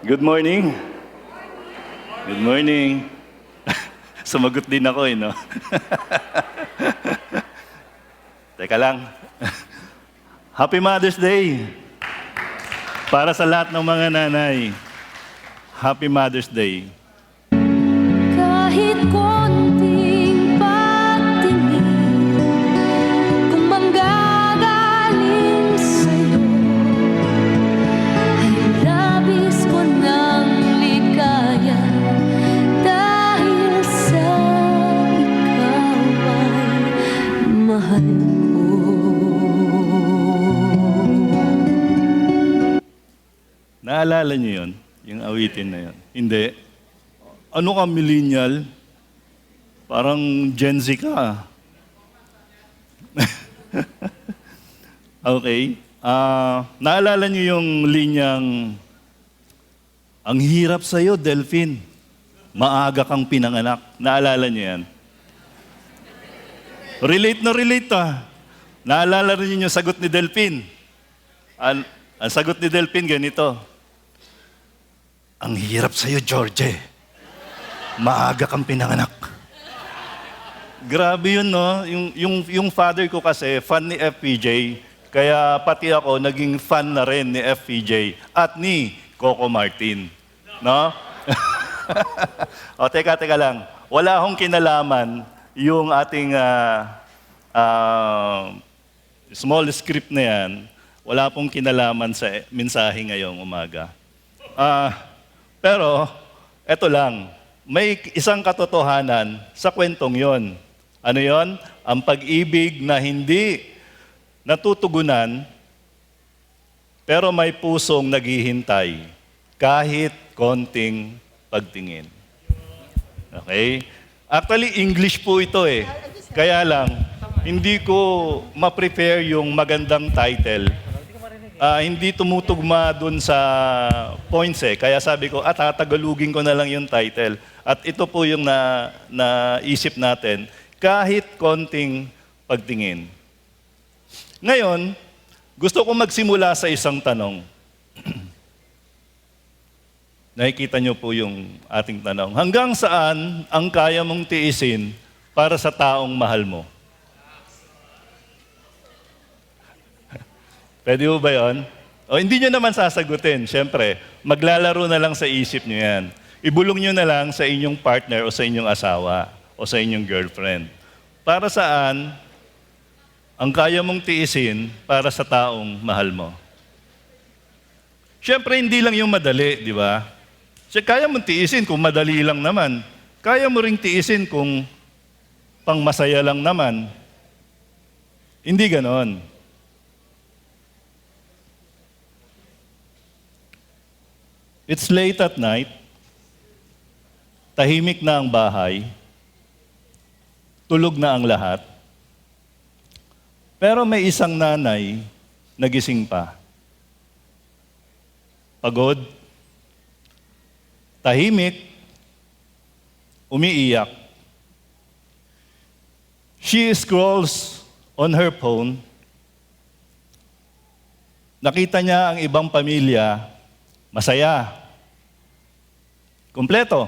Good morning. Good morning. Sumagot din ako no? Teka lang. Happy Mother's Day! Para sa lahat ng mga nanay, Happy Mother's Day. Kahit konting pagtingin, kung manggagaling sa'yo, ay labis ko ng ligaya, dahil sa ikaw ay mahal ko. Naalala niyo yun? Yung awitin na yun? Hindi. Ano ka, millennial? Parang Gen Z ka. Okay. Naalala niyo yung linyang, ang hirap sa'yo, Delphine. Maaga kang pinanganak. Naalala niyo yan? Relate na relate Naalala rin niyo yung sagot ni Delphine. Ang sagot ni Delphine ganito. Ang hirap sa'yo, George. Maaga kang pinanganak. Grabe yun, no? Yung father ko kasi, fan ni FPJ. Kaya pati ako, naging fan na rin ni FPJ. At ni Coco Martin. No? O, teka lang. Wala akong kinalaman yung ating small script na yan. Wala pong kinalaman sa mensahe ngayong umaga. Pero, eto lang. May isang katotohanan sa kwentong yon. Ano yon? Ang pag-ibig na hindi natutugunan, pero may pusong naghihintay kahit konting pagtingin. Okay? Actually, English po ito eh. Kaya lang, hindi ko ma-prepare yung magandang title. Hindi tumutugma dun sa points eh. Kaya sabi ko, tatagalugin ko na lang yung title. At ito po yung naisip natin, kahit konting pagtingin. Ngayon, gusto ko magsimula sa isang tanong. Nakikita niyo po yung ating tanong. Hanggang saan ang kaya mong tiisin para sa taong mahal mo? Pwede mo ba yun? O hindi nyo naman sasagutin. Siyempre, maglalaro na lang sa isip nyo yan. Ibulong nyo na lang sa inyong partner o sa inyong asawa o sa inyong girlfriend. Para saan ang kaya mong tiisin para sa taong mahal mo? Siyempre, hindi lang yung madali, di ba? Kaya mong tiisin kung madali lang naman. Kaya mo ring tiisin kung pang masaya lang naman. Hindi ganon. It's late at night, tahimik na ang bahay, tulog na ang lahat, pero may isang nanay nagising pa. Pagod, tahimik, umiiyak. She scrolls on her phone. Nakita niya ang ibang pamilya, masaya, kumpleto.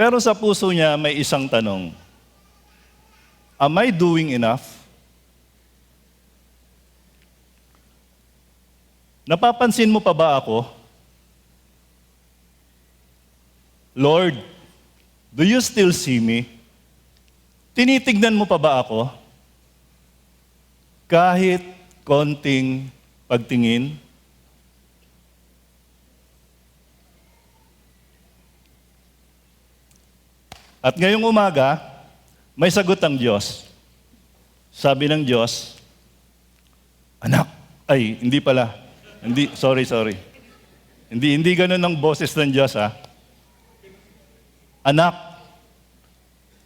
Pero sa puso niya may isang tanong. Am I doing enough? Napapansin mo pa ba ako? Lord, do you still see me? Tinitignan mo pa ba ako? Kahit konting pagtingin? At ngayong umaga, may sagot ang Diyos. Sabi ng Diyos, anak, hindi pala. Sorry. Hindi ganun ang boses ng Diyos, ha? Anak,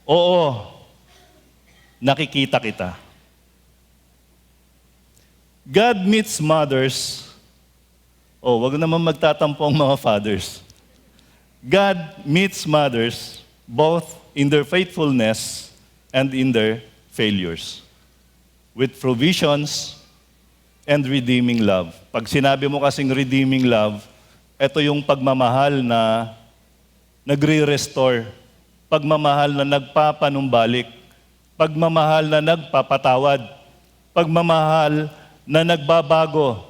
oo, nakikita kita. God meets mothers. Wag naman magtatampo ang mga fathers. God meets mothers both in their faithfulness and in their failures, with provisions and redeeming love. Pag sinabi mo kasing redeeming love, ito yung pagmamahal na nagre-restore, pagmamahal na nagpapanumbalik, pagmamahal na nagpapatawad, pagmamahal na nagbabago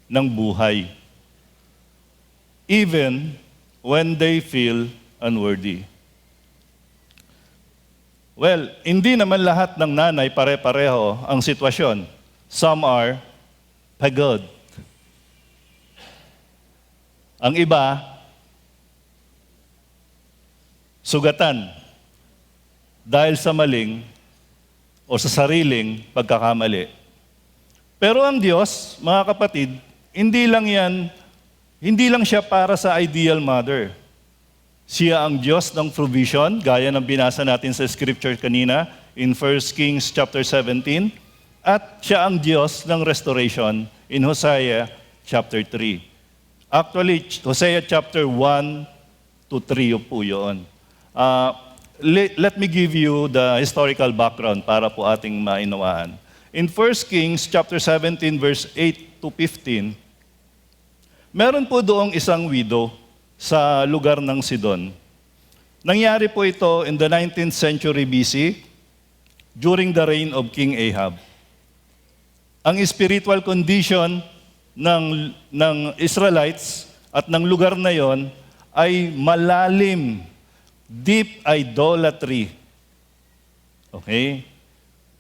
ng buhay. Even when they feel unworthy. Well, hindi naman lahat ng nanay pare-pareho ang sitwasyon. Some are pagod. Ang iba, sugatan dahil sa maling o sa sariling pagkakamali. Pero ang Diyos, mga kapatid, hindi lang siya para sa ideal mother. Siya ang Diyos ng provision, gaya ng binasa natin sa scripture kanina in 1 Kings chapter 17, at siya ang Diyos ng restoration in Hosea chapter 3. Actually, Hosea chapter 1 to 3 po yun. Let me give you the historical background para po ating mainawaan. In 1 Kings chapter 17 verse 8 to 15, meron po doong isang widow sa lugar ng Sidon. Nangyari po ito in the 19th century BC during the reign of King Ahab. Ang spiritual condition ng Israelites at ng lugar na yon ay malalim, deep idolatry. Okay?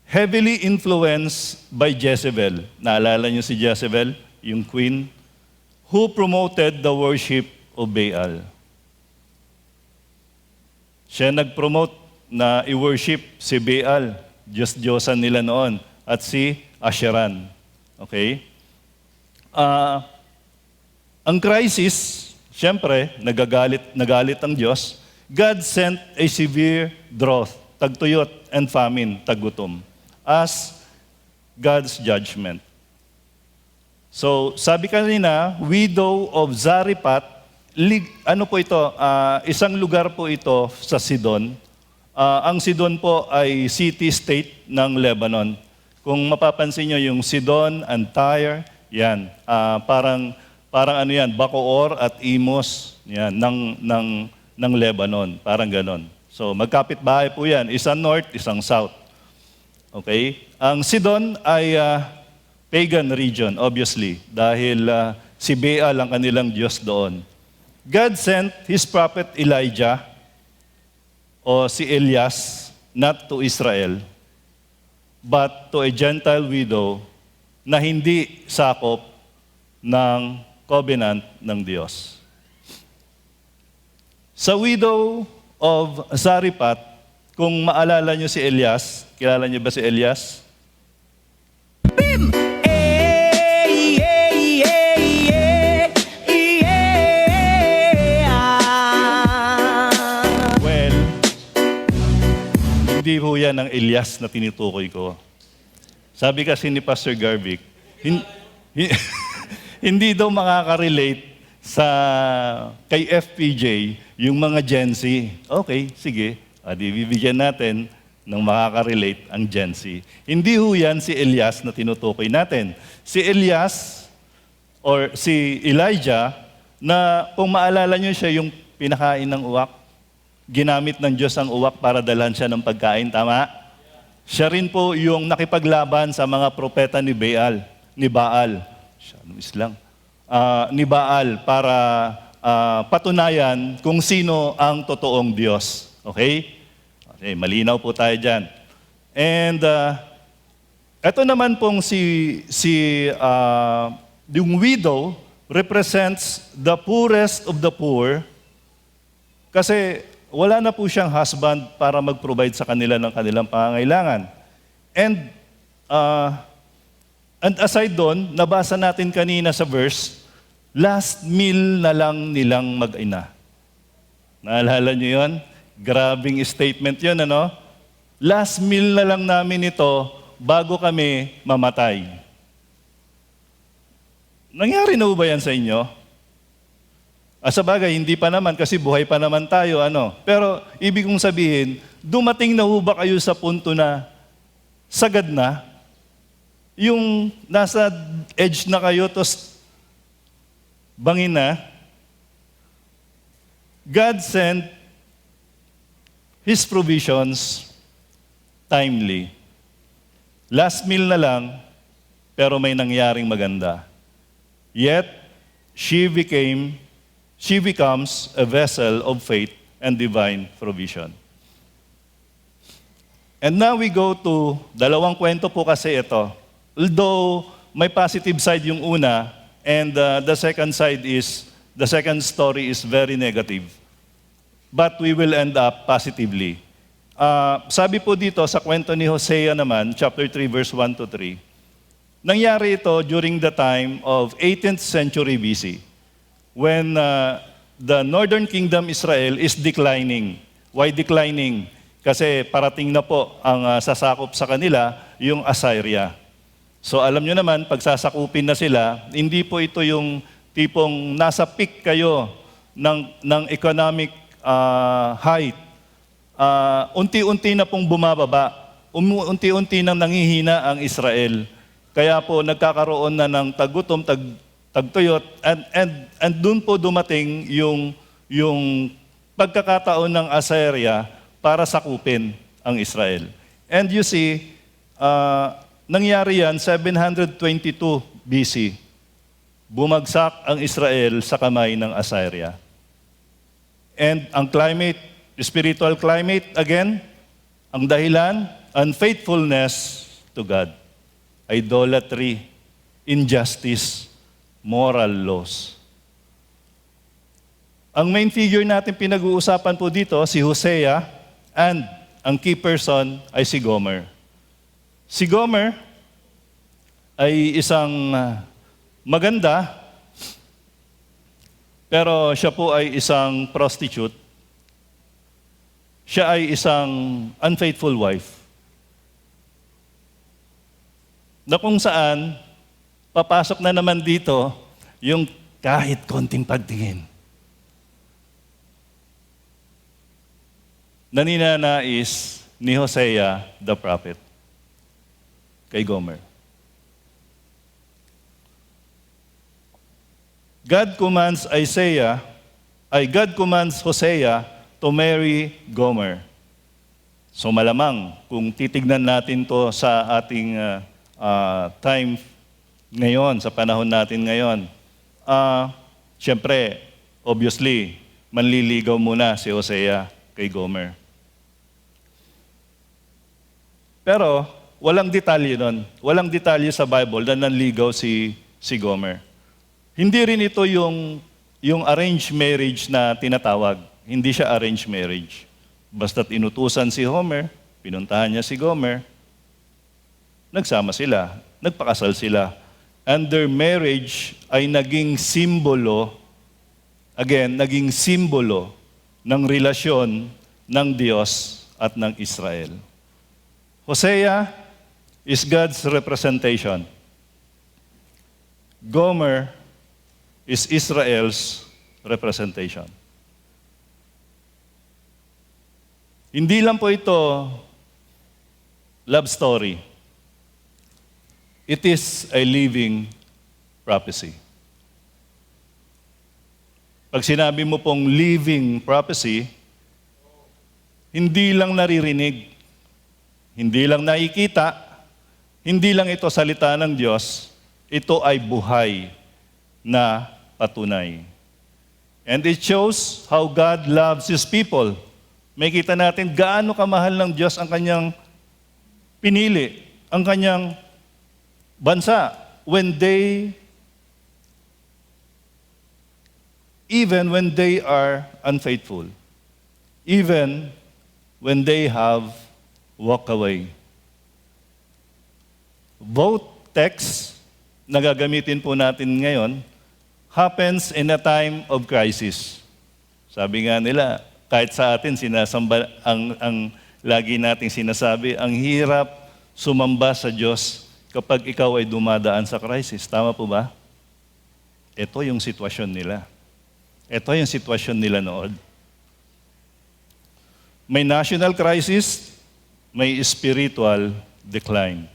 Heavily influenced by Jezebel. Naalala niyo si Jezebel, yung queen, who promoted the worship of Baal. Siya nag-promote na i-worship si Baal, Diyos-Diyosan nila noon, at si Asheran. Okay? Ang crisis, siyempre, nagalit ang Diyos. God sent a severe drought, tagtuyot, and famine, tagutom, as God's judgment. So, sabi kanina, widow of Zarephath, ano po ito? Isang lugar po ito sa Sidon. Ang Sidon po ay city-state ng Lebanon. Kung mapapansin nyo yung Sidon and Tyre, yan. Parang ano yan, Bacoor at Imos, yan, ng Lebanon. Parang ganon. So, magkapit-bahay po yan. Isang north, isang south. Okay? Ang Sidon ay pagan region, obviously, dahil si Baal ang kanilang Diyos doon. God sent His prophet Elijah, o si Elias, not to Israel, but to a Gentile widow na hindi sakop ng covenant ng Diyos. Sa widow of Zarephath, kung maalala niyo si Elias, kilala niyo ba si Elias? Hindi ho yan ang Elias na tinutukoy ko. Sabi kasi ni Pastor Garvic, hindi daw makaka-relate kay FPJ yung mga Gen Z. Okay, sige. Bibigyan natin ng makaka-relate ang Gen Z. Hindi ho yan si Elias na tinutukoy natin. Si Elias or si Elijah na kung maalala nyo siya yung pinakain ng uwak, ginamit ng Diyos ang uwak para dalhan siya ng pagkain, tama? Siya rin po yung nakipaglaban sa mga propeta ni Baal. Ni Baal para patunayan kung sino ang totoong Diyos. Okay? Okay, malinaw po tayo dyan. And ito naman pong yung widow represents the poorest of the poor kasi wala na po siyang husband para mag-provide sa kanila ng kanilang pangangailangan. And aside doon, nabasa natin kanina sa verse, last meal na lang nilang mag-ina. Naalala niyo yun? Grabing statement yun, ano? Last meal na lang namin ito bago kami mamatay. Nangyari na ba yan sa inyo? Sa bagay, hindi pa naman kasi buhay pa naman tayo, ano. Pero ibig kong sabihin, dumating na ba kayo sa punto na sagad na, yung nasa edge na kayo, tapos bangin na, God sent His provisions timely. Last meal na lang, pero may nangyaring maganda. Yet, she becomes a vessel of faith and divine provision. And now we go to, dalawang kwento po kasi ito. Although may positive side yung una, and the second story is very negative. But we will end up positively. Sabi po dito sa kwento ni Hosea naman, chapter 3, verse 1 to 3, nangyari ito during the time of 18th century BC, when the northern kingdom Israel is declining. Why declining? Kasi parating na po ang sasakop sa kanila, yung Assyria. So alam nyo naman, pag sasakupin na sila, hindi po ito yung tipong nasa peak kayo ng economic height. Unti-unti na pong bumababa. Unti-unti nang nangihina ang Israel. Kaya po nagkakaroon na ng tagutom, tagtuyot, and doon po dumating yung pagkakataon ng Assyria para sakupin ang Israel. And you see, nangyari yan 722 BC. Bumagsak ang Israel sa kamay ng Assyria. And ang climate, spiritual climate, again, ang dahilan, unfaithfulness to God. Idolatry, injustice, moral laws. Ang main figure natin pinag-uusapan po dito, si Hosea, and ang key person ay si Gomer. Si Gomer ay isang maganda, pero siya po ay isang prostitute. Siya ay isang unfaithful wife. Na kung saan, papasok na naman dito yung kahit konting pagtingin. Na ninanais ni Hosea the prophet kay Gomer. God commands Hosea to marry Gomer. So malamang, kung titignan natin to sa ating time ngayon, sa panahon natin ngayon, siyempre, obviously, manliligaw muna si Hosea kay Gomer. Pero, walang detalye nun. Walang detalye sa Bible na nanligaw si Gomer. Hindi rin ito yung arranged marriage na tinatawag. Hindi siya arranged marriage. Basta't inutusan si Homer, pinuntahan niya si Gomer, nagsama sila, nagpakasal sila. And their marriage ay naging simbolo ng relasyon ng Diyos at ng Israel. Hosea is God's representation. Gomer is Israel's representation. Hindi lang po ito love story. It is a living prophecy. Pag sinabi mo pong living prophecy, hindi lang naririnig, hindi lang nakikita, hindi lang ito salita ng Diyos, ito ay buhay na patunay. And it shows how God loves His people. May kita natin gaano kamahal ng Diyos ang kanyang pinili, ang kanyang bansa, even when they are unfaithful, even when they have walked away. Both texts na gagamitin po natin ngayon happens in a time of crisis. Sabi nga nila, kahit sa atin sinasamba ang lagi nating sinasabi, ang hirap sumamba sa Diyos kapag ikaw ay dumadaan sa crisis. Tama po ba? Ito yung sitwasyon nila. Ito yung sitwasyon nila noon. May national crisis, may spiritual decline.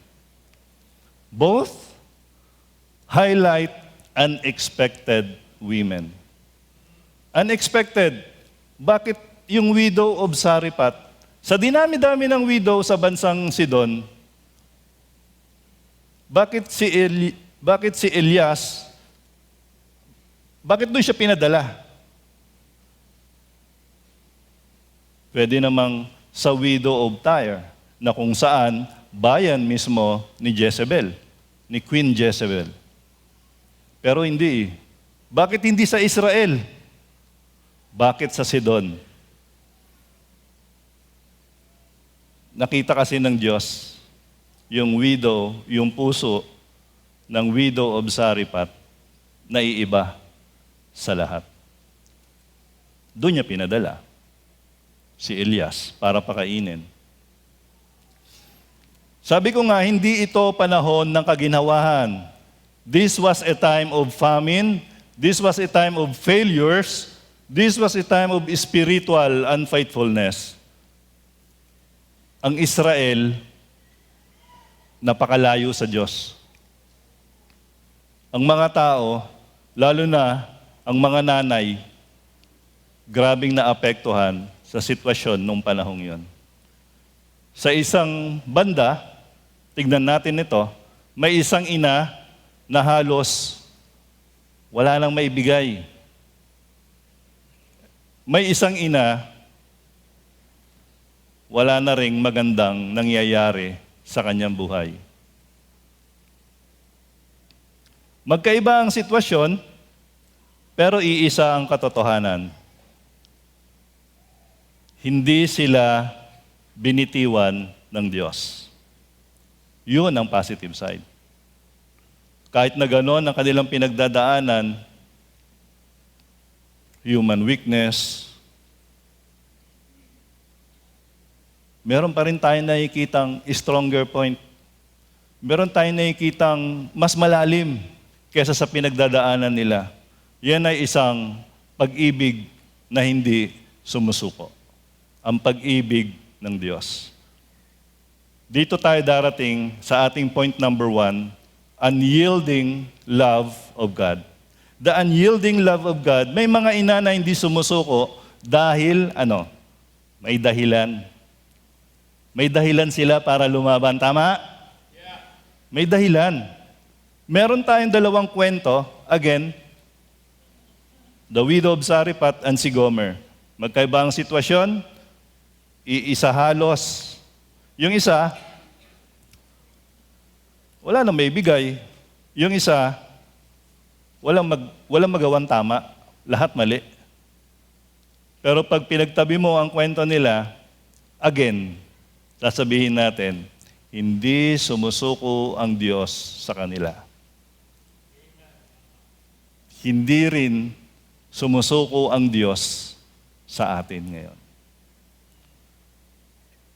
Both highlight unexpected women. Unexpected. Bakit yung widow of Sariphat, sa dinami-dami ng widow sa bansang Sidon, bakit si Elias, bakit doon siya pinadala? Pwede namang sa widow of Tyre, na kung saan bayan mismo ni Jezebel, ni Queen Jezebel. Pero hindi. Bakit hindi sa Israel? Bakit sa Sidon? Nakita kasi ng Diyos yung widow, yung puso ng widow of Sariphat na iiba sa lahat. Doon niya pinadala si Elias para pakainin. Sabi ko nga, hindi ito panahon ng kaginhawahan. This was a time of famine. This was a time of failures. This was a time of spiritual unfaithfulness. Ang Israel, napakalayo sa Diyos. Ang mga tao, lalo na ang mga nanay, grabing naapektuhan sa sitwasyon nung panahong yon. Sa isang banda, tignan natin ito, may isang ina na halos wala nang maibigay. May isang ina, wala na ring magandang nangyayari sa kanyang buhay. Magkaiba ang sitwasyon, pero iisa ang katotohanan. Hindi sila binitiwan ng Diyos. Yun ang positive side. Kahit na gano'n ang kanilang pinagdadaanan, human weakness, meron pa rin tayong nakikitang stronger point. Meron tayong nakikitang mas malalim kaysa sa pinagdadaanan nila. Yan ay isang pag-ibig na hindi sumusuko. Ang pag-ibig ng Diyos. Dito tayo darating sa ating point number 1, unyielding love of God. The unyielding love of God, may mga ina na hindi sumusuko dahil may dahilan. May dahilan sila para lumaban. Tama? May dahilan. Meron tayong dalawang kwento, again, the widow of Sariphat and si Gomer. Magkaiba ang sitwasyon, iisa halos. Yung isa, wala nang may bigay. Yung isa, walang magawang tama. Lahat mali. Pero pag pinagtabi mo ang kwento nila, again, sasabihin natin, hindi sumusuko ang Diyos sa kanila. Hindi rin sumusuko ang Diyos sa atin ngayon.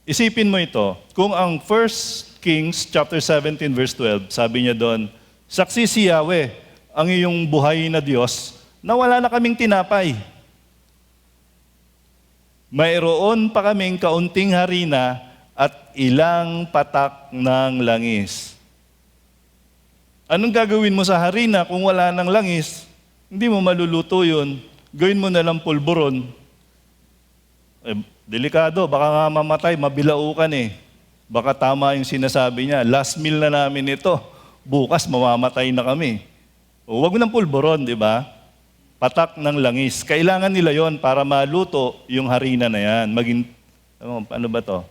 Isipin mo ito, kung ang 1 Kings chapter 17 verse 12, sabi niya doon, saksi si Yahweh, ang iyong buhay na Diyos, na wala na kaming tinapay. Mayroon pa kaming kaunting harina at ilang patak ng langis. Anong gagawin mo sa harina kung wala ng langis? Hindi mo maluluto yun. Gawin mo na lang pulburon. Delikado, baka nga mamatay, mabilaukan eh. Baka tama yung sinasabi niya, last meal na namin ito, bukas mamamatay na kami. O, wag mo ng pulburon, di ba? Patak ng langis. Kailangan nila yon para maluto yung harina na yan. Ano ba to?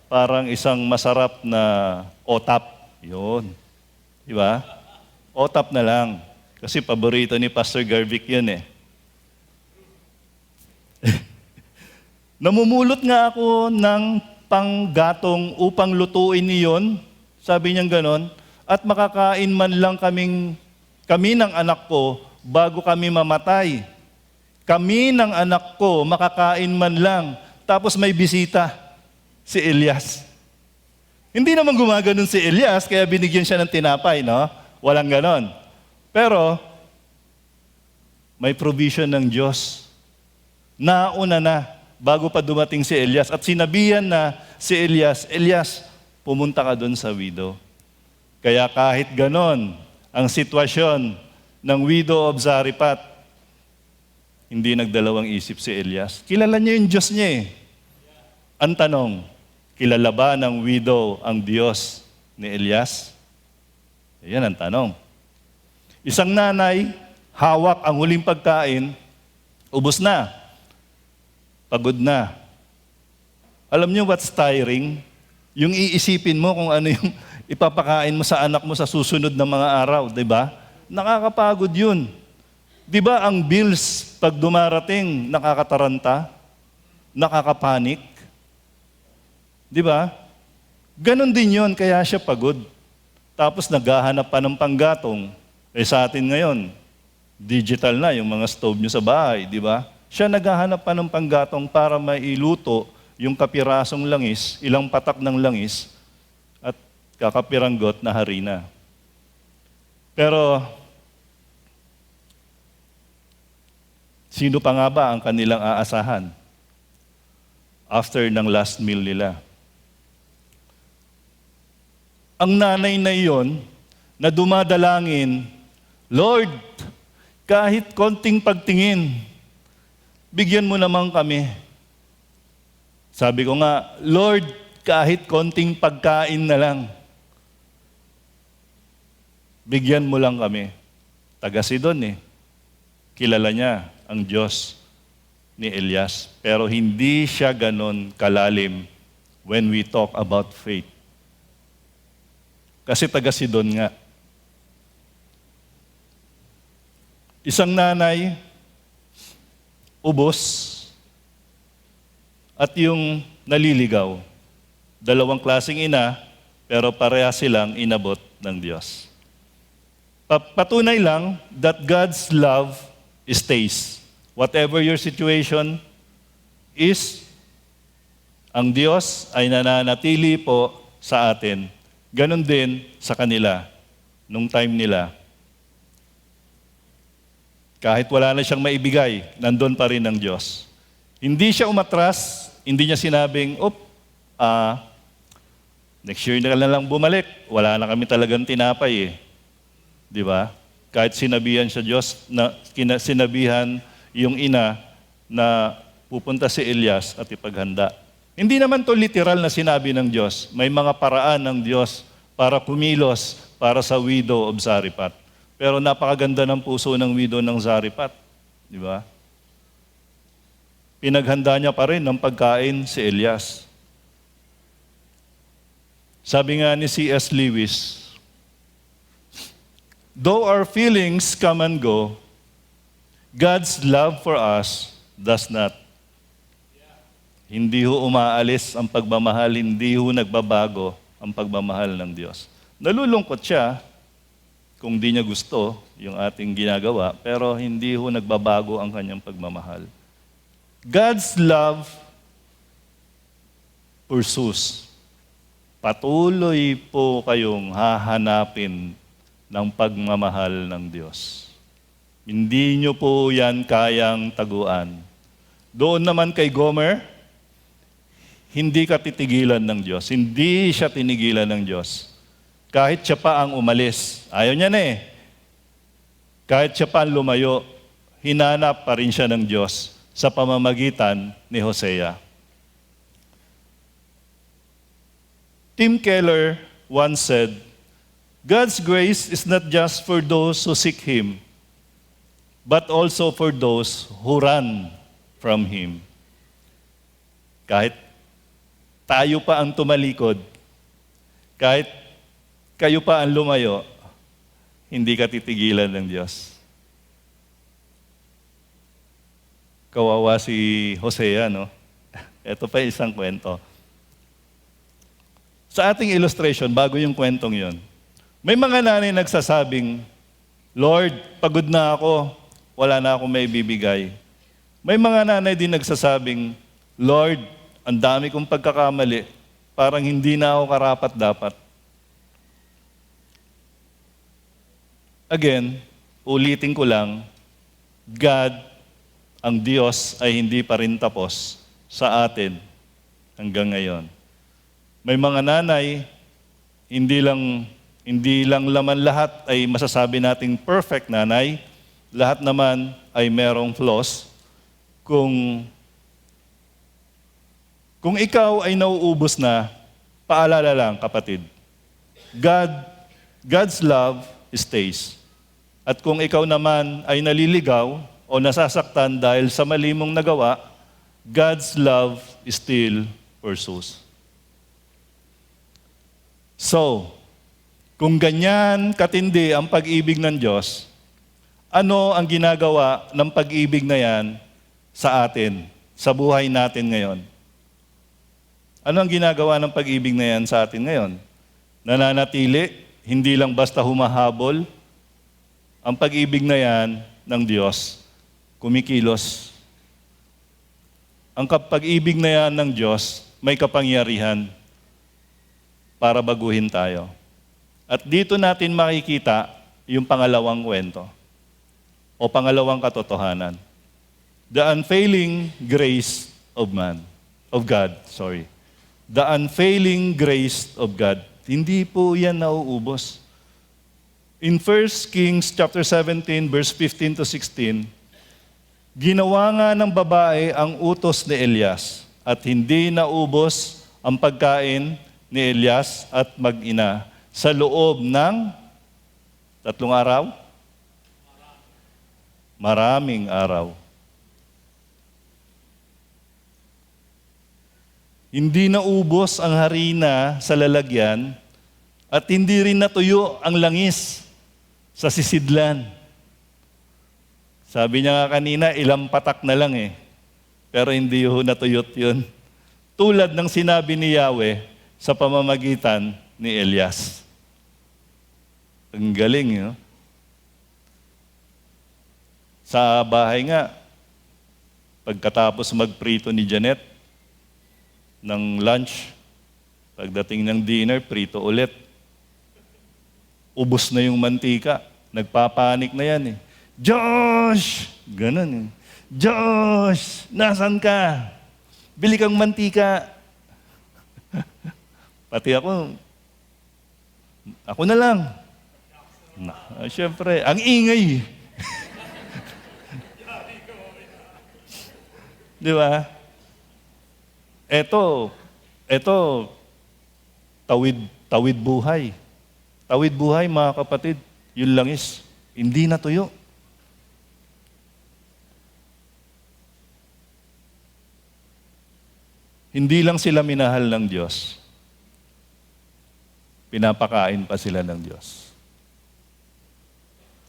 Parang isang masarap na otap. Yun. Di ba? Otap na lang. Kasi paborito ni Pastor Garvic yun eh. Namumulot nga ako ng panggatong upang lutuin niyon. Sabi niyang ganon. At makakain man lang kami ng anak ko bago kami mamatay. Kami ng anak ko makakain man lang. Tapos may bisita. Si Elias. Hindi naman gumaganon si Elias, kaya binigyan siya ng tinapay, no? Walang ganon. Pero, may provision ng Diyos. Nauna na, bago pa dumating si Elias. At sinabihan na si Elias, Elias, pumunta ka doon sa widow. Kaya kahit ganon, ang sitwasyon ng widow of Zarephath, hindi nagdalawang isip si Elias. Kilala niya yung Diyos niya eh. Ang tanong, kilala ba ng widow ang Diyos ni Elias? Yan ang tanong. Isang nanay, hawak ang huling pagkain, ubos na, pagod na. Alam niyo what's tiring? Yung iisipin mo kung ano yung ipapakain mo sa anak mo sa susunod na mga araw, di ba? Nakakapagod yun. Di ba ang bills pag dumarating, nakakataranta, nakakapanik? Di ba? Ganon din yun, kaya siya pagod. Tapos naghahanap pa ng panggatong. Sa atin ngayon, digital na yung mga stove nyo sa bahay, di ba? Siya naghahanap pa ng panggatong para mailuto yung kapirasong langis, ilang patak ng langis, at kakapiranggot na harina. Pero, sino pa nga ba ang kanilang aasahan after ng last meal nila? Ang nanay na iyon na dumadalangin, Lord, kahit konting pagtingin, bigyan mo naman kami. Sabi ko nga, Lord, kahit konting pagkain na lang, bigyan mo lang kami. Taga Sidon eh. Kilala niya ang Diyos ni Elias. Pero hindi siya ganon kalalim when we talk about faith. Kasi taga Sidon nga. Isang nanay, ubos, at yung naliligaw. Dalawang klaseng ina, pero pareha silang inabot ng Diyos. Patunay lang that God's love stays. Whatever your situation is, ang Diyos ay nananatili po sa atin. Ganon din sa kanila, nung time nila. Kahit wala na siyang maibigay, nandun pa rin ang Diyos. Hindi siya umatras, hindi niya sinabing, next year na lang bumalik, wala na kami talagang tinapay eh. Di ba? Kahit sinabihan siya Diyos, sinabihan yung ina na pupunta si Elias at ipaghanda. Hindi naman to literal na sinabi ng Diyos. May mga paraan ng Diyos para kumilos para sa widow of Zarephath. Pero napakaganda ng puso ng widow ng Zarephath. Di ba? Pinaghanda niya pa rin ng pagkain si Elias. Sabi nga ni C.S. Lewis, though our feelings come and go, God's love for us does not. Hindi ho umaalis ang pagmamahal, hindi ho nagbabago ang pagmamahal ng Diyos. Nalulungkot siya kung di niya gusto yung ating ginagawa, pero hindi ho nagbabago ang kanyang pagmamahal. God's love pursues. Patuloy po kayong hahanapin ng pagmamahal ng Diyos. Hindi nyo po yan kayang taguan. Doon naman kay Gomer, hindi ka titigilan ng Diyos. Hindi siya tinigilan ng Diyos. Kahit siya pa ang umalis, ayaw niya na eh. Kahit siya pa ang lumayo, hinanap pa rin siya ng Diyos sa pamamagitan ni Hosea. Tim Keller once said, God's grace is not just for those who seek Him, but also for those who run from Him. Kahit tayo pa ang tumalikod, kahit kayo pa ang lumayo, hindi ka titigilan ng Diyos. Kawawa si Hosea, no? Ito pa isang kwento. Sa ating illustration, bago yung kwentong yon, may mga nanay nagsasabing, Lord, pagod na ako, wala na akong may bibigay. May mga nanay din nagsasabing, Lord, ang dami kong pagkakamali, parang hindi na ako karapat-dapat. Again, ulitin ko lang, God, ang Diyos ay hindi pa rin tapos sa atin hanggang ngayon. May mga nanay, hindi lang laman lahat ay masasabi nating perfect nanay, lahat naman ay merong flaws, kung ikaw ay nauubos na, paalala lang kapatid, God's love stays. At kung ikaw naman ay naliligaw o nasasaktan dahil sa mali mong nagawa, God's love still pursues. So, kung ganyan katindi ang pag-ibig ng Diyos, ano ang ginagawa ng pag-ibig na yan sa atin, sa buhay natin ngayon? Ano ang ginagawa ng pag-ibig na yan sa atin ngayon? Nananatili, hindi lang basta humahabol. Ang pag-ibig na yan ng Diyos, kumikilos. Ang pag-ibig na yan ng Diyos, may kapangyarihan para baguhin tayo. At dito natin makikita yung pangalawang kwento o pangalawang katotohanan. The unfailing grace of God. The unfailing grace of God. Hindi po yan nauubos. In 1 Kings chapter 17 verse 15 to 16, ginawa nga ng babae ang utos ni Elias at hindi naubos ang pagkain ni Elias at mag-ina sa loob ng 3 araw? Maraming araw. Hindi naubos ang harina sa lalagyan at hindi rin natuyo ang langis sa sisidlan. Sabi niya nga kanina, ilang patak na lang eh. Pero hindi ho natuyot yun. Tulad ng sinabi ni Yahweh sa pamamagitan ni Elias. Ang galing, no? Sa bahay nga, pagkatapos magprito ni Janet ng lunch, pagdating ng dinner, prito ulit. Ubos na yung mantika. Nagpapanik na yan eh. Josh! Ganun eh. Josh! Nasaan ka? Bili kang mantika. Pati ako na lang. Siyempre, ang ingay. Di ba? Ito, tawid buhay. Tawid buhay, mga kapatid. Yun langis. Hindi natuyo. Hindi lang sila minahal ng Diyos. Pinapakain pa sila ng Diyos.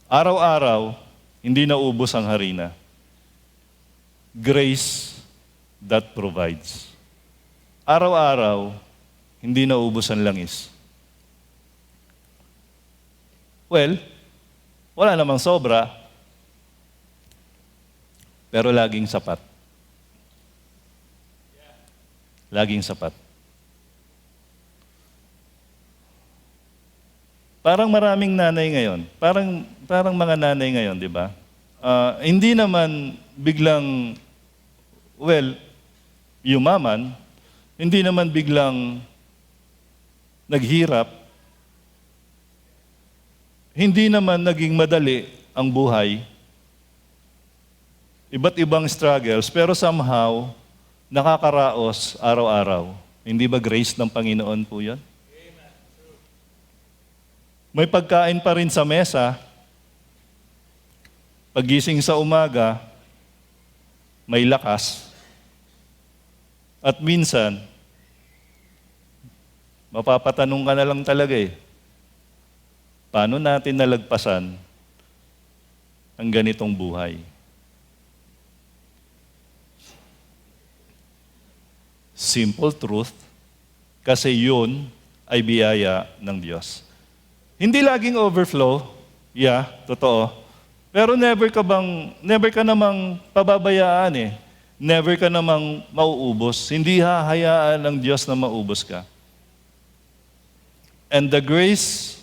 Araw-araw, hindi naubos ang harina. Grace that provides. Araw-araw, hindi naubos ang langis. Well, wala namang sobra, pero laging sapat. Laging sapat. Parang maraming nanay ngayon, parang mga nanay ngayon, di ba? Hindi naman biglang, yumaman, hindi naman biglang naghirap, hindi naman naging madali ang buhay. Iba't ibang struggles, pero somehow, nakakaraos araw-araw. Hindi ba grace ng Panginoon po yan? May pagkain pa rin sa mesa. Paggising sa umaga, may lakas. At minsan, mapapatanong ka na lang talaga eh, paano natin nalagpasan ang ganitong buhay? Simple truth, kasi yun ay biyaya ng Diyos. Hindi laging overflow, totoo. Pero never ka namang pababayaan eh. Never ka namang mauubos. Hindi hahayaan ng Diyos na maubos ka. And the grace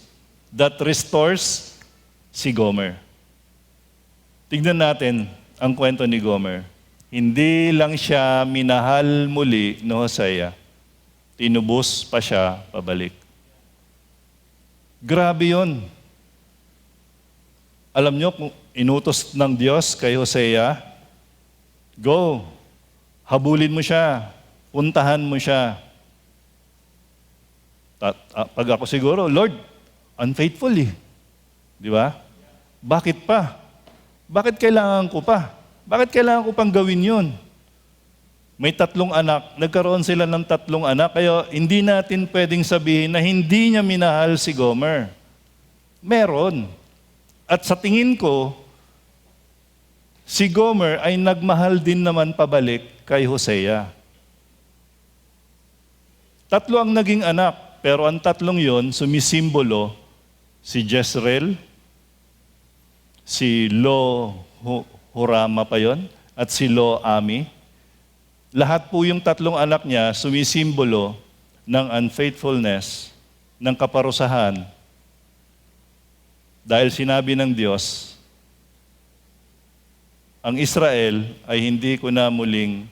that restores si Gomer. Tignan natin ang kwento ni Gomer. Hindi lang siya minahal muli ni Hosea, tinubos pa siya pabalik. Grabe yun. Alam nyo, kung inutos ng Diyos kay Hosea, Go. Habulin mo siya. Puntahan mo siya. Pag ako siguro, Lord, unfaithful eh. Di ba? Bakit pa? Bakit kailangan ko pa? Bakit kailangan ko pang gawin yun? May 3 anak, nagkaroon sila ng 3 anak, kaya hindi natin pwedeng sabihin na hindi niya minahal si Gomer. Meron. At sa tingin ko, si Gomer ay nagmahal din naman pabalik kay Hosea. 3 ang naging anak, pero ang 3 yon sumisimbolo si Jezreel, si Lo-Hurama pa yon, at si Lo-Ami. Lahat po yung 3 anak niya sumisimbolo ng unfaithfulness, ng kaparusahan. Dahil sinabi ng Diyos, ang Israel ay hindi ko na muling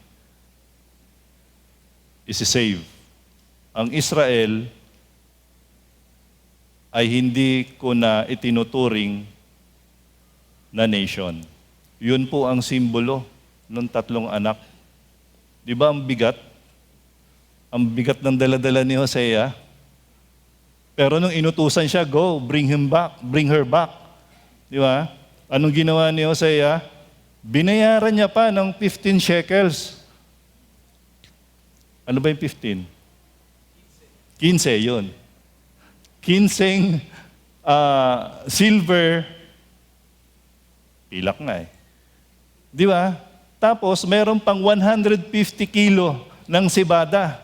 isi-save. Ang Israel ay hindi ko na itinuturing na nation. Yun po ang simbolo ng 3 anak. Di ba ang bigat? Ang bigat ng dala-dala ni Hosea. Pero nung inutusan siya, go, bring her back. Di ba? Anong ginawa ni Hosea? Binayaran niya pa ng 15 shekels. Ano ba yung 15? 15 yun. 15 silver, pilak nga eh. Di ba? Tapos, meron pang 150 kilo ng sibada.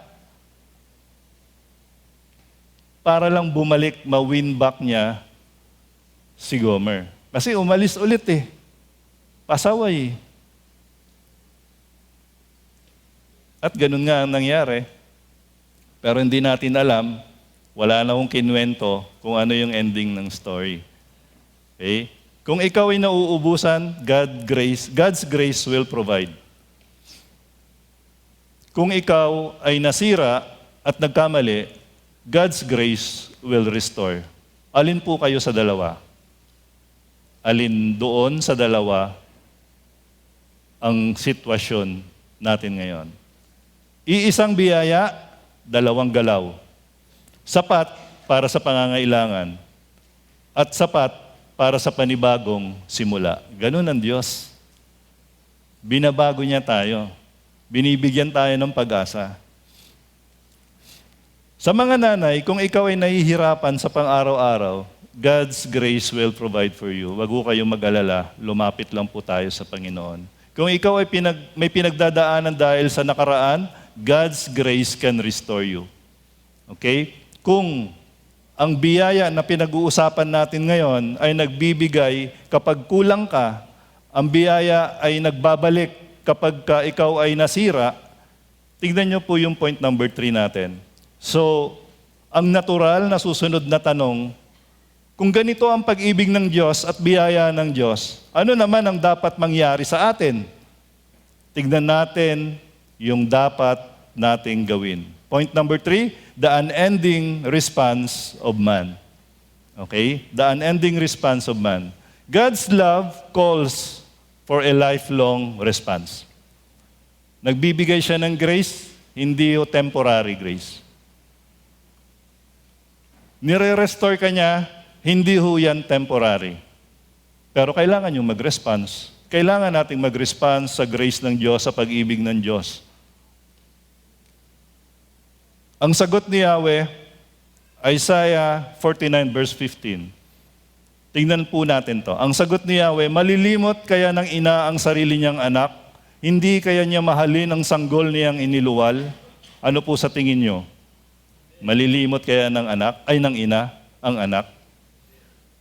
Para lang bumalik, ma-win back niya si Gomer. Kasi umalis ulit eh. Pasaway eh. At ganun nga ang nangyari. Pero hindi natin alam, wala na akong kinwento kung ano yung ending ng story. Okay? Kung ikaw ay nauubusan, God's grace will provide. Kung ikaw ay nasira at nagkamali, God's grace will restore. Alin po kayo sa dalawa? Alin doon sa dalawa ang sitwasyon natin ngayon? Iisang biyaya, 2 galaw. Sapat para sa pangangailangan at sapat para sa panibagong simula. Ganun ang Diyos. Binabago niya tayo. Binibigyan tayo ng pag-asa. Sa mga nanay, kung ikaw ay nahihirapan sa pang-araw-araw, God's grace will provide for you. Wag po kayong mag-alala, lumapit lang po tayo sa Panginoon. Kung ikaw ay may pinagdadaanan dahil sa nakaraan, God's grace can restore you. Okay? Kung ang biyaya na pinag-uusapan natin ngayon ay nagbibigay kapag kulang ka, ang biyaya ay nagbabalik kapag ikaw ay nasira, tignan niyo po yung point number 3 natin. So, ang natural na susunod na tanong, kung ganito ang pag-ibig ng Diyos at biyaya ng Diyos, ano naman ang dapat mangyari sa atin? Tignan natin yung dapat nating gawin. Point number 3, the unending response of man. Okay? The unending response of man. God's love calls for a lifelong response. Nagbibigay siya ng grace, hindi o temporary grace. Nire-restore ka niya, hindi ho yan temporary. Pero kailangan yung mag-response. Kailangan nating mag-response sa grace ng Diyos, sa pag-ibig ng Diyos. Ang sagot ni Yahweh, Isaiah 49 verse 15. Tingnan po natin to. Ang sagot ni Yahweh, malilimot kaya ng ina ang sarili niyang anak? Hindi kaya niya mahalin ang sanggol niyang iniluwal? Ano po sa tingin niyo? Malilimot kaya ng ina ang anak?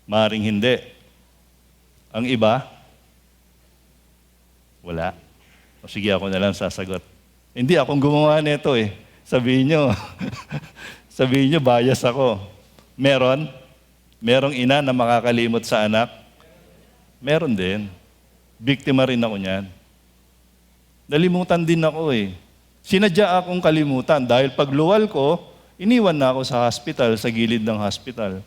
Maring hindi. Ang iba? Wala. O sige, ako na lang sasagot. Hindi, akong gumawa nito eh. Sabihin nyo, bias ako. Merong ina na makakalimot sa anak? Meron din. Biktima rin ako niyan. Nalimutan din ako eh. Sinadya akong kalimutan dahil pagluwal ko, iniwan na ako sa hospital, sa gilid ng hospital.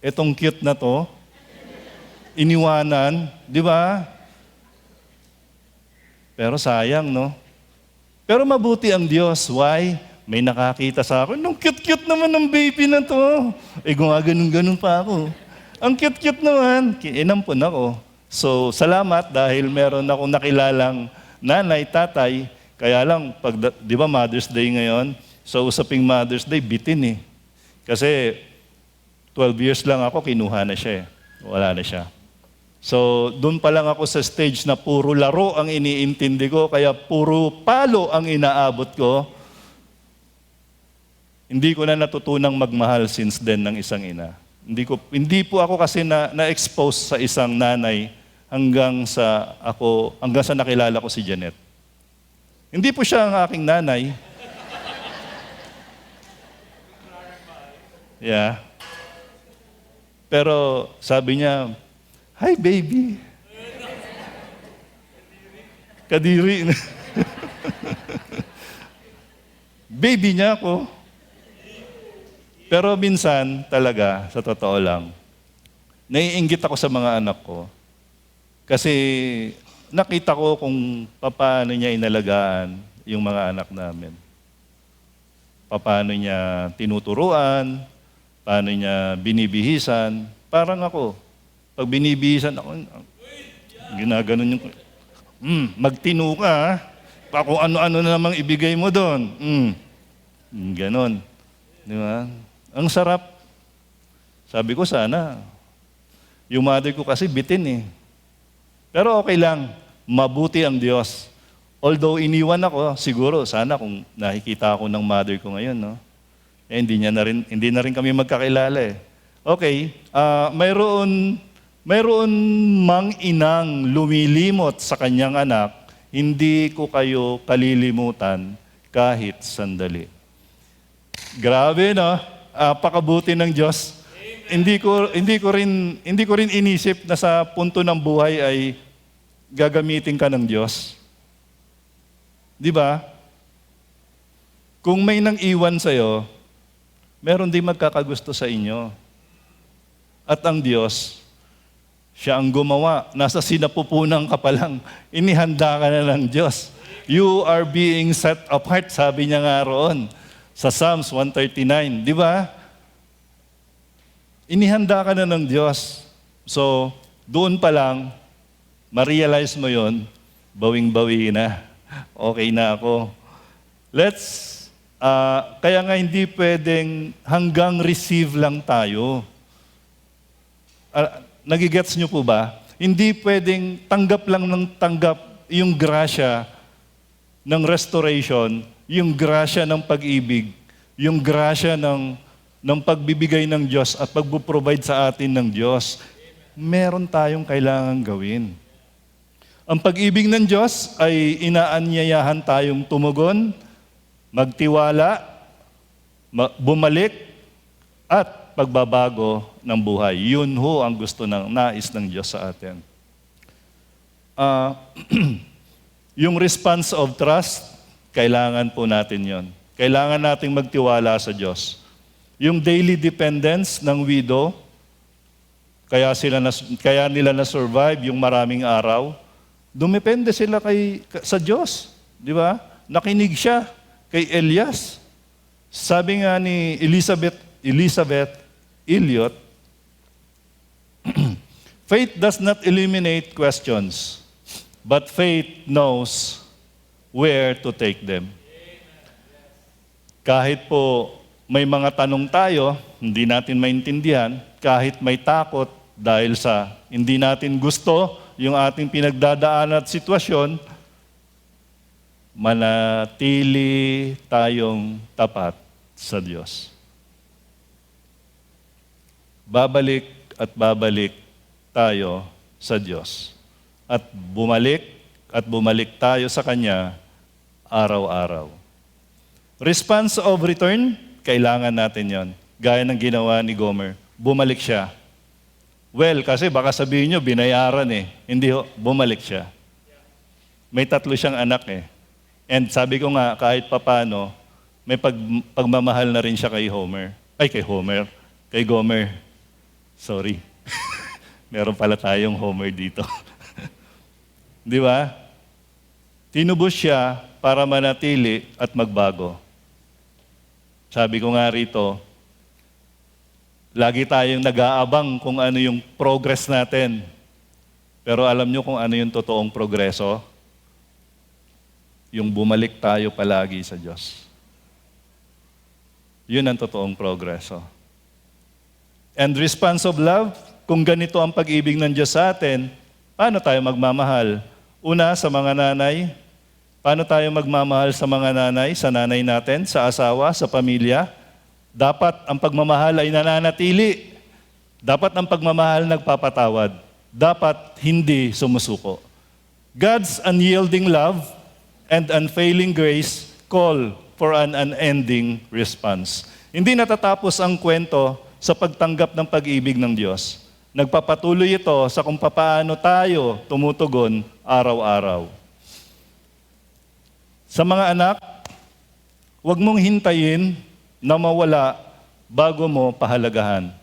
Etong cute na to, iniwanan, di ba? Pero sayang, no? Pero mabuti ang Diyos. Why? May nakakita sa akin, ang cute-cute naman ng baby na to. Gumaganon-ganon pa ako. Ang cute-cute naman. Inampun ako. So, salamat dahil meron akong nakilalang nanay, tatay. Kaya lang, di ba Mother's Day ngayon? So, usaping Mother's Day, bitin eh. Kasi 12 years lang ako, kinuha na siya eh. Wala na siya. So, doon pa lang ako sa stage na puro laro ang iniintindi ko, kaya puro palo ang inaabot ko. Hindi ko na natutunang magmahal since then ng isang ina. Hindi po ako kasi na-expose sa isang nanay hanggang sa nakilala ko si Janet. Hindi po siya ang aking nanay. Yeah. Pero sabi niya, "Hi baby." Kadiri. Baby niya ako. Pero minsan talaga, sa totoo lang, naiinggit ako sa mga anak ko. Kasi nakita ko kung paano niya inalagaan yung mga anak namin. Paano niya tinuturuan, paano niya binibihisan. Parang ako, pag binibihisan ako, ginaganon yung, magtino ka ha. Pa kung ano-ano na namang ibigay mo doon. Ganon. Di ba? Ang sarap. Sabi ko sana, yung mother ko kasi bitin eh. Pero okay lang, mabuti ang Diyos. Although iniwan ako, siguro, sana kung nakikita ako ng mother ko ngayon, no? Hindi na rin kami magkakilala eh. Okay, mayroon mang inang lumilimot sa kanyang anak, hindi ko kayo kalilimutan kahit sandali. Grabe, no? Pakabuti ng Diyos. Hindi ko rin inisip na sa punto ng buhay ay gagamitin ka ng Diyos. Di ba? Kung may nang iwan sa'yo, meron din magkakagusto sa inyo. At ang Diyos, siya ang gumawa. Nasa sinapupunan ka pa lang, inihanda ka na ng Diyos. You are being set apart, sabi niya nga roon sa Psalms 139. Di ba? Inihanda ka na ng Diyos. So, doon pa lang, ma-realize mo yon, bawing-bawi na. Okay na ako. Kaya nga hindi pwedeng hanggang receive lang tayo. Nagigets nyo po ba? Hindi pwedeng tanggap lang ng tanggap yung grasya ng restoration, yung grasya ng pag-ibig, yung grasya ng pagbibigay ng Diyos at pag-provide sa atin ng Diyos. Meron tayong kailangan gawin. Ang pag-ibig ng Diyos ay inaanyayahan tayong tumugon, magtiwala, bumalik, at pagbabago ng buhay. Yun ho ang gusto nais ng Diyos sa atin. Yung response of trust, kailangan po natin yon. Kailangan nating magtiwala sa Diyos. Yung daily dependence ng widow, kaya nila na-survive yung maraming araw, dumepende sila sa Diyos. Di ba? Nakinig siya kay Elias. Sabi nga ni Elizabeth Elliot, faith does not eliminate questions, but faith knows where to take them. Kahit po may mga tanong tayo, hindi natin maintindihan, kahit may takot dahil sa hindi natin gusto yung ating pinagdadaanan at sitwasyon, manatili tayong tapat sa Diyos. Babalik at babalik tayo sa Diyos. At bumalik tayo sa Kanya araw-araw. Response of return, kailangan natin yon. Gaya ng ginawa ni Gomer. Bumalik siya. Well, kasi baka sabihin nyo, binayaran eh. Hindi ho, bumalik siya. May 3 siyang anak eh. And sabi ko nga, kahit papano, may pagmamahal na rin siya kay Gomer. Sorry. Meron pala tayong Homer dito. Di ba? Tinubos siya para manatili at magbago. Sabi ko nga rito, lagi tayong nag-aabang kung ano yung progress natin. Pero alam nyo kung ano yung totoong progreso? Yung bumalik tayo palagi sa Diyos. Yun ang totoong progreso. And response of love, kung ganito ang pag-ibig ng Diyos sa atin, paano tayo magmamahal? Una, sa mga nanay. Paano tayo magmamahal sa mga nanay, sa nanay natin, sa asawa, sa pamilya? Dapat ang pagmamahal ay nananatili. Dapat ang pagmamahal nagpapatawad. Dapat hindi sumusuko. God's unyielding love and unfailing grace call for an unending response. Hindi natatapos ang kwento sa pagtanggap ng pag-ibig ng Diyos. Nagpapatuloy ito sa kung paano tayo tumutugon araw-araw. Sa mga anak, huwag mong hintayin na mawala bago mo pahalagahan.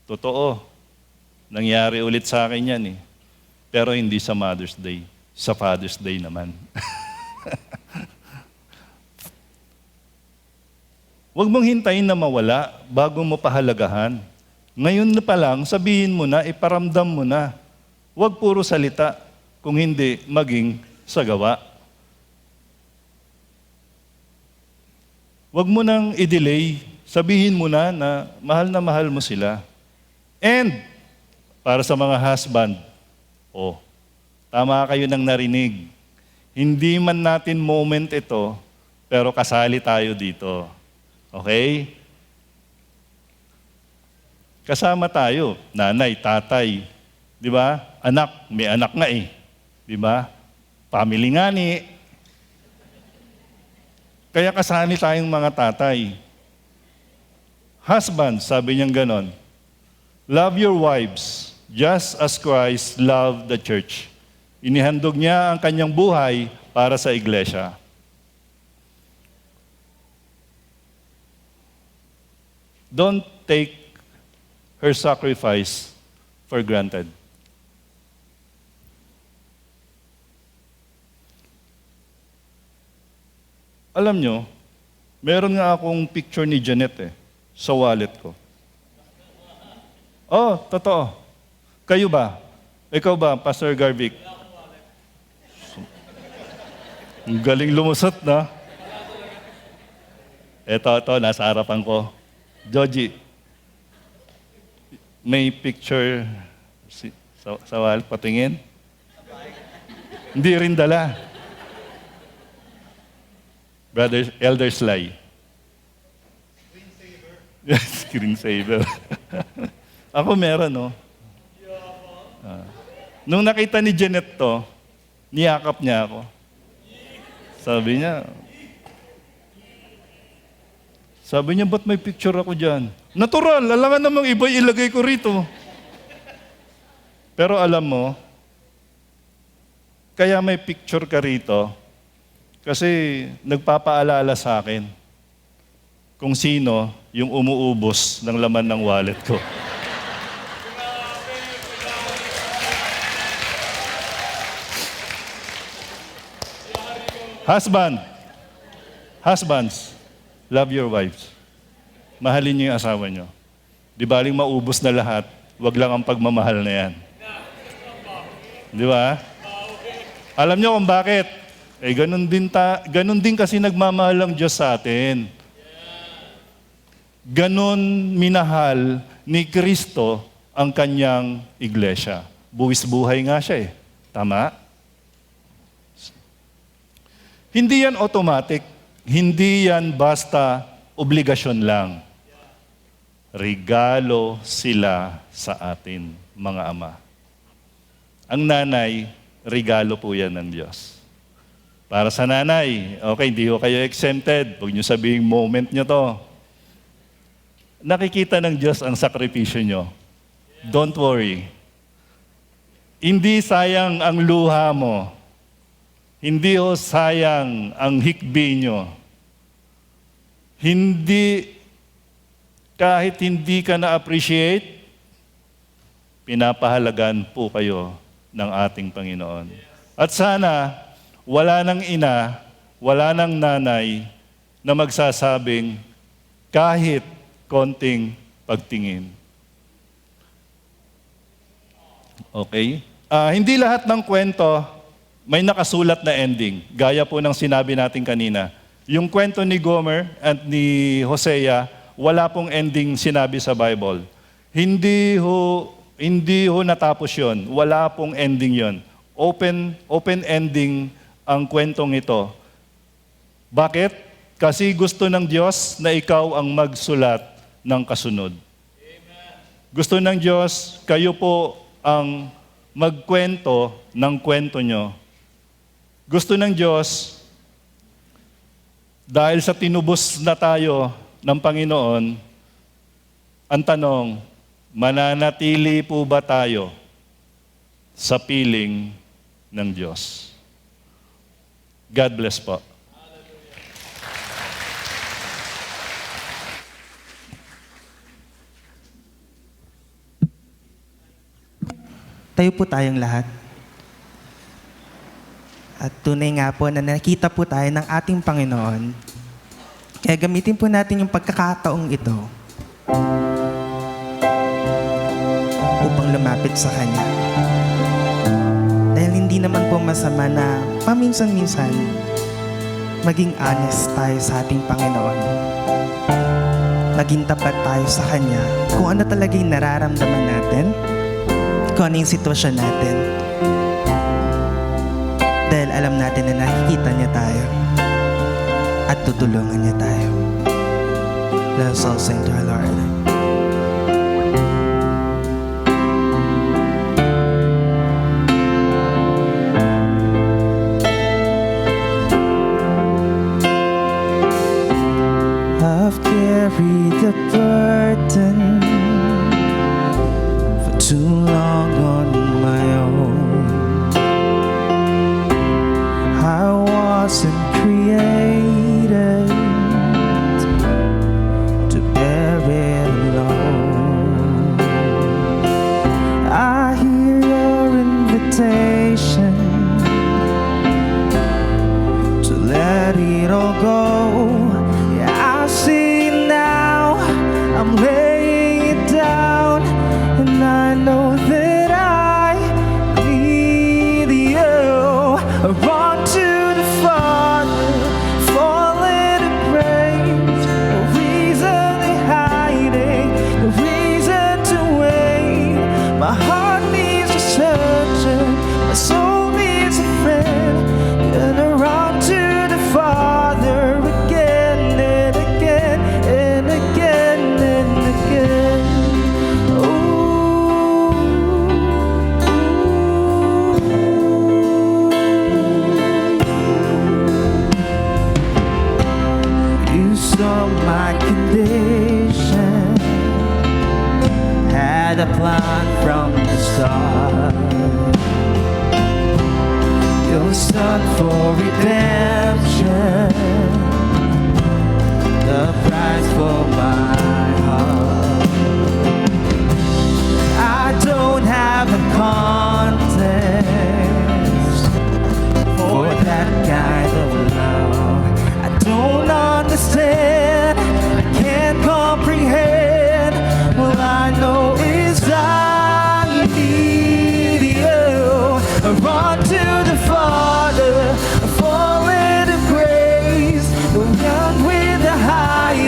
Totoo. Nangyari ulit sa akin yan eh. Pero hindi sa Mother's Day. Sa Father's Day naman. Huwag mong hintayin na mawala bago mo pahalagahan. Ngayon na pa lang, sabihin mo na, iparamdam mo na. Huwag puro salita, kung hindi maging sa gawa. Huwag mo nang i-delay, sabihin mo na mahal mo sila. And, para sa mga husband, tama kayo nang narinig. Hindi man natin moment ito, pero kasali tayo dito. Okay? Kasama tayo, nanay, tatay, di ba? Anak, may anak nga eh. Di ba? Family nga ni. Kaya kasali tayong mga tatay. Husband, sabi niyang ganon, love your wives just as Christ loved the church. Inihandog niya ang kanyang buhay para sa iglesia. Don't take her sacrifice for granted. Alam nyo, meron nga akong picture ni Janet sa wallet ko. Oh, totoo. Kayo ba? Ikaw ba, Pastor Garvic? Ang galing lumusot, na. Ito, nasa harapan ko. Joji, may picture sa wallet, patingin? Hindi rin dala. Brother Elder Sly. Screensaver. Ako meron, no? Nung nakita ni Janet to, niyakap niya ako. Sabi niya, ba't may picture ako dyan? Natural, alangan namang iba ilagay ko rito. Pero alam mo, kaya may picture ka rito, kasi nagpapaalala sa akin kung sino yung umuubos ng laman ng wallet ko. Husbands, love your wives. Mahalin niyo yung asawa niyo. Di baling maubos na lahat, wag lang ang pagmamahal na yan. Di ba? Alam niyo kung bakit? Ganun din kasi nagmamahal ang Diyos sa atin. Ganun minahal ni Kristo ang kanyang iglesia. Buwis buhay nga siya eh. Tama? Hindi yan automatic. Hindi yan basta obligasyon lang. Regalo sila sa atin, mga ama. Ang nanay, regalo po yan ng Diyos. Para sa nanay, okay, hindi ko kayo exempted. Huwag niyo sabihin moment niyo to. Nakikita ng Diyos ang sakripisyo niyo. Don't worry. Hindi sayang ang luha mo. Hindi sayang ang hikbi niyo. Kahit hindi ka na-appreciate, pinapahalagan po kayo ng ating Panginoon. At sana, wala nang ina, wala nang nanay na magsasabing kahit konting pagtingin. Okay? Hindi lahat ng kwento may nakasulat na ending. Gaya po ng sinabi natin kanina. Yung kwento ni Gomer at ni Hosea, wala pong ending sinabi sa Bible. Hindi ho natapos yon. Wala pong ending yon. Open ending ang kwentong ito. Bakit? Kasi gusto ng Diyos na ikaw ang magsulat ng kasunod. Amen. Gusto ng Diyos, kayo po ang magkwento ng kwento nyo. Gusto ng Diyos, dahil sa tinubos na tayo ng Panginoon, ang tanong, mananatili po ba tayo sa piling ng Diyos? God bless po. Tayo po tayong lahat. At tunay nga po na nakita po tayo ng ating Panginoon. Kaya gamitin po natin yung pagkakataong ito upang lumapit sa Kanya. Dahil hindi naman po masama na paminsan-minsan maging honest tayo sa ating Panginoon. Maging tapat tayo sa Kanya kung ano talaga yung nararamdaman natin, kung ano yung sitwasyon natin. Dahil alam natin na nakikita niya tayo at tutulungan niya tayo. Let us all sing to our Lord. I've carried the burden for too long on my own. I wasn't created to bear it alone. I hear your invitation to let it all go. Yeah, I see now I'm laying it down, and I know that I need you. Run to the Father, fall in praise. No reason to hiding, no reason to wait. My heart needs a surgeon, my soul needs a friend. Gonna run to the Father again and again and again and again. You saw my condition, had a plan from the start. Your son for redemption, the price for my heart. I don't have a context for that kind of love. I don't understand, I can't comprehend. All I know is I need you. Run to the Father, fall into grace. The one with the high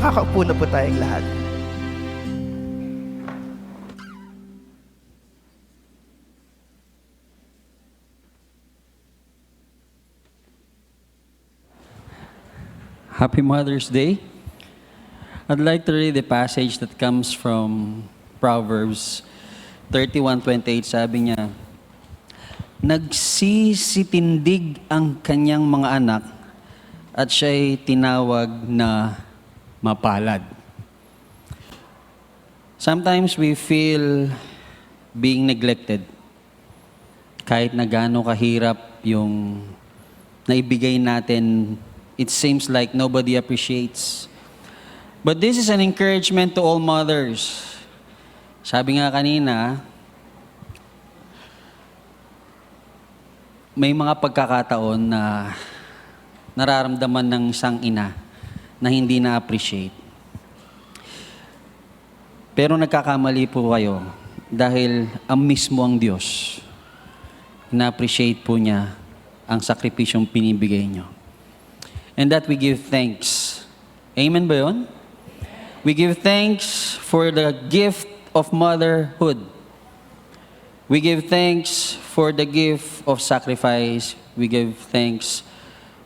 Makakaupo na po tayong lahat. Happy Mother's Day. I'd like to read a passage that comes from Proverbs 31:28. Sabi niya, nagsisitindig ang kanyang mga anak at siya'y tinawag na mapalad. Sometimes we feel being neglected. Kahit na gaano kahirap yung naibigay natin, it seems like nobody appreciates. But this is an encouragement to all mothers. Sabi nga kanina, may mga pagkakataon na nararamdaman ng isang ina na hindi na-appreciate. Pero nagkakamali po kayo dahil ang mismo ang Diyos, na-appreciate po niya ang sakripisyong pinibigay niyo. And that we give thanks. Amen ba yun? We give thanks for the gift of motherhood. We give thanks for the gift of sacrifice. We give thanks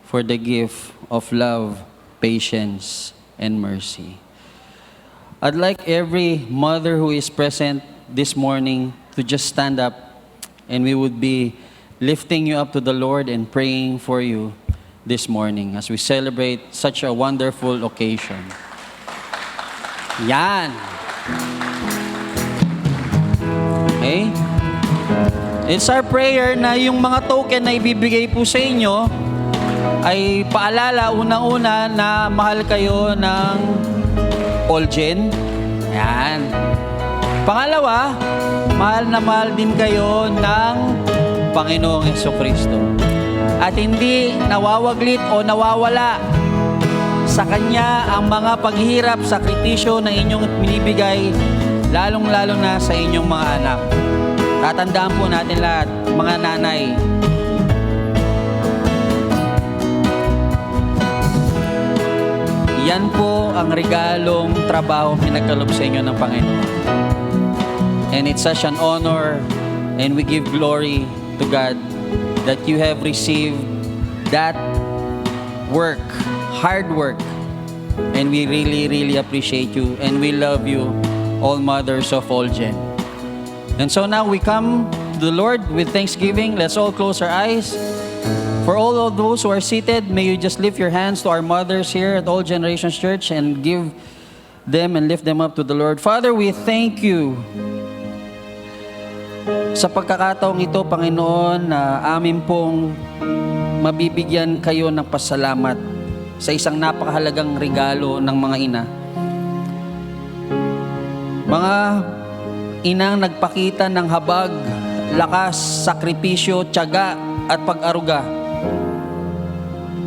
for the gift of love, patience, and mercy. I'd like every mother who is present this morning to just stand up, and we would be lifting you up to the Lord and praying for you this morning as we celebrate such a wonderful occasion. Yan. Okay? It's our prayer na yung mga token na ibibigay po sa inyo ay paalala unang-una na mahal kayo ng Olgen. Yan. Pangalawa, mahal na mahal din kayo ng Panginoong Jesucristo. At hindi nawawaglit o nawawala sa Kanya ang mga paghihirap, sakripisyo na inyong binibigay, lalong-lalo na sa inyong mga anak. Tatandaan po natin lahat, mga nanay, yan po ang regalong trabaho pinagkaloob sa inyo ng Panginoon. And it's such an honor and we give glory to God that you have received that work, hard work. And we really, really appreciate you and we love you, all mothers of Olgen. And so now we come to the Lord with thanksgiving. Let's all close our eyes. For all of those who are seated, may you just lift your hands to our mothers here at All Generations Church and give them and lift them up to the Lord. Father, we thank you sa pagkakataong ito, Panginoon, na amin pong mabibigyan kayo ng pasalamat sa isang napakahalagang regalo ng mga ina. Mga inang nagpakita ng habag, lakas, sakripisyo, tiyaga at pag-aruga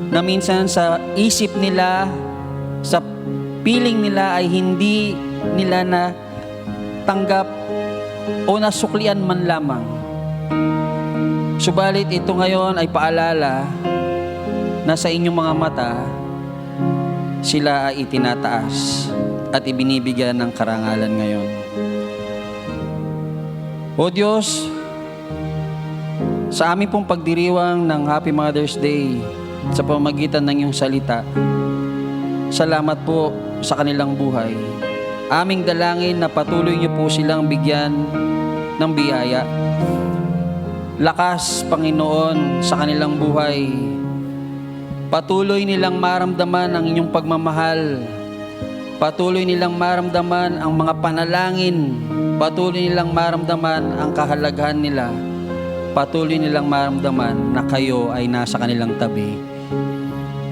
na minsan sa isip nila, sa piling nila ay hindi nila na tanggap o nasuklian man lamang. Subalit ito ngayon ay paalala na sa inyong mga mata sila ay itinataas at ibinibigyan ng karangalan ngayon. O Diyos, sa aming pong pagdiriwang ng Happy Mother's Day sa pamamagitan ng iyong salita, salamat po sa kanilang buhay. Aming dalangin na patuloy niyo po silang bigyan ng biyaya. Lakas, Panginoon, sa kanilang buhay. Patuloy nilang maramdaman ang inyong pagmamahal. Patuloy nilang maramdaman ang mga panalangin. Patuloy nilang maramdaman ang kahalagahan nila. Patuloy nilang maramdaman na kayo ay nasa kanilang tabi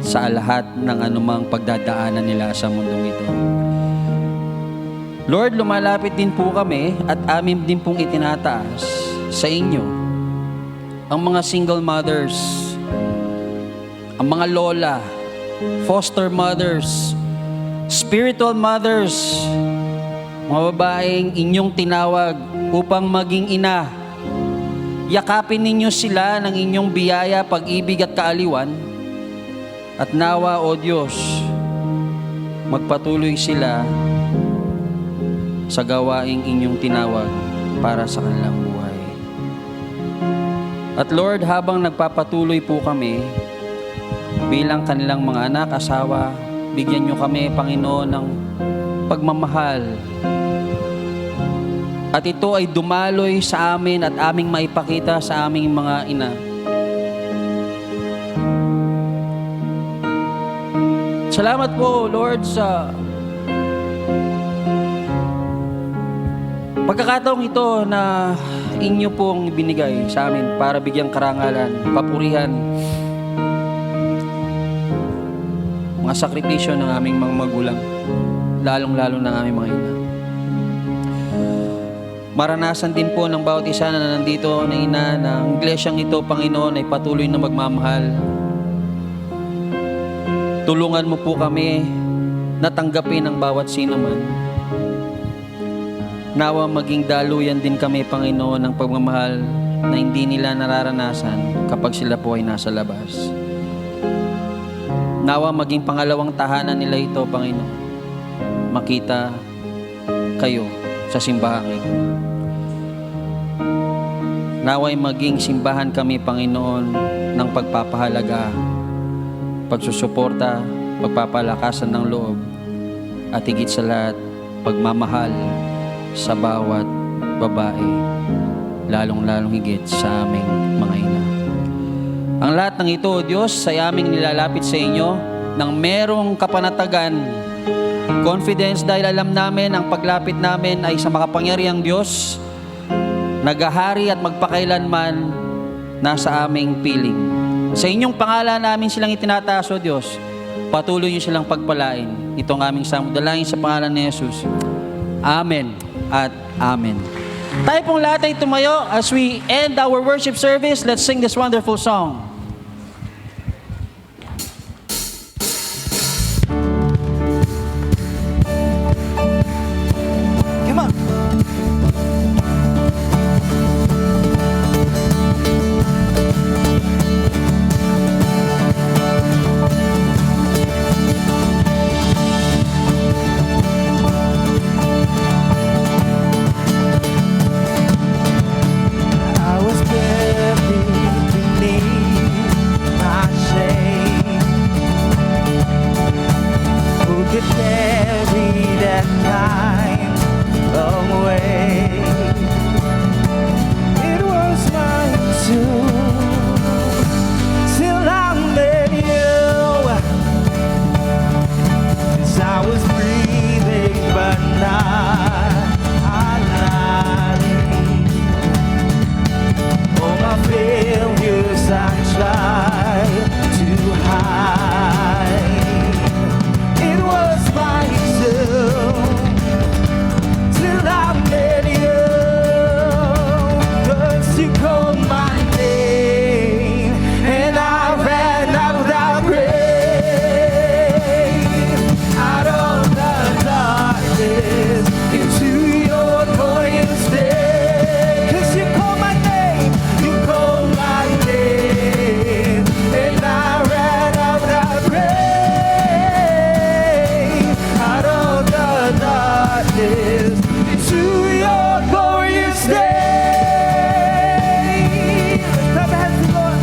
sa lahat ng anumang pagdadaanan nila sa mundong ito. Lord, lumalapit din po kami at amin din pong itinataas sa inyo ang mga single mothers, ang mga lola, foster mothers, spiritual mothers, mga babaeng inyong tinawag upang maging ina. Yakapin ninyo sila ng inyong biyaya, pag-ibig at kaaliwan. At nawa, O Diyos, magpatuloy sila sa gawaing inyong tinawag para sa kanilang buhay. At Lord, habang nagpapatuloy po kami bilang kanilang mga anak, asawa, bigyan nyo kami, Panginoon, ng pagmamahal. At ito ay dumaloy sa amin at aming maipakita sa aming mga ina. Salamat po, Lord, sa pagkakataong ito na inyo pong binigay sa amin para bigyang karangalan, papurihan, mga sakripisyo ng aming mga magulang, lalong-lalo ng aming mga ina. Maranasan din po ng bawat isa na nandito na ina na ang iglesyang ito, Panginoon, ay patuloy na magmamahal. Tulungan mo po kami na tanggapin ang bawat sino man. Nawa maging daluyan din kami, Panginoon, ng pagmamahal na hindi nila nararanasan kapag sila po ay nasa labas. Nawa maging pangalawang tahanan nila ito, Panginoon. Makita kayo sa simbahan ito. Naway maging simbahan kami, Panginoon, ng pagpapahalaga, pagsusuporta, pagpapalakasan ng loob, at higit sa lahat, pagmamahal sa bawat babae, lalong-lalong higit sa aming mga ina. Ang lahat ng ito, Diyos, ay aming nilalapit sa inyo ng merong kapanatagan, confidence, dahil alam namin ang paglapit namin ay sa makapangyarihang Diyos, naghahari at magpakailanman nasa aming piling. Sa inyong pangalan namin silang itinataas, O Diyos. Patuloy niyo silang pagpalain. Itong aming samudalain sa pangalan ni Jesus. Amen at Amen. Tayo pong lahat ay tumayo as we end our worship service. Let's sing this wonderful song. Come on. I was buried beneath my shame. Who could carry that kind of weight? It was mine too, till I met you. 'Cause I was breathing but not alive. All my failures I try to hide. It was myself till I met you. 'Cause you called my name and I ran out of that grave, out of the darkness into your glorious day. 'Cause you called my name, you called my name, and I ran out of that grave, out of the darkness into your glorious day. Clap your hands, Lord.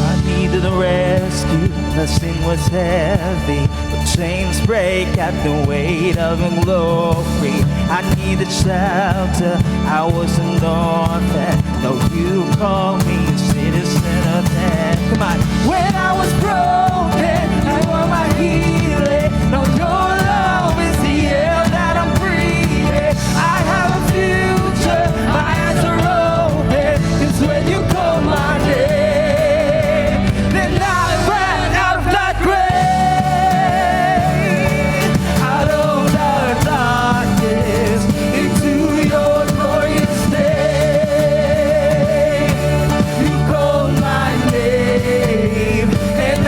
I needed a rescue, the sin was heavy, but chains break at the weight of your glory. I needed shelter, I was an orphan, though you called me a citizen of heaven. Come on. When I was broken, I want my healing. No, your love is the air that I'm breathing. I have a future, my eyes are open. 'Cause when you call my name, then I ran out of that grave, out of the darkness into your glorious day. You called my name and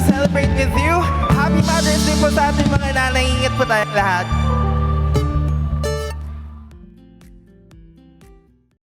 celebrate with you. Happy Mother's Day po sa ating mga nanay. Ingat po tayong lahat.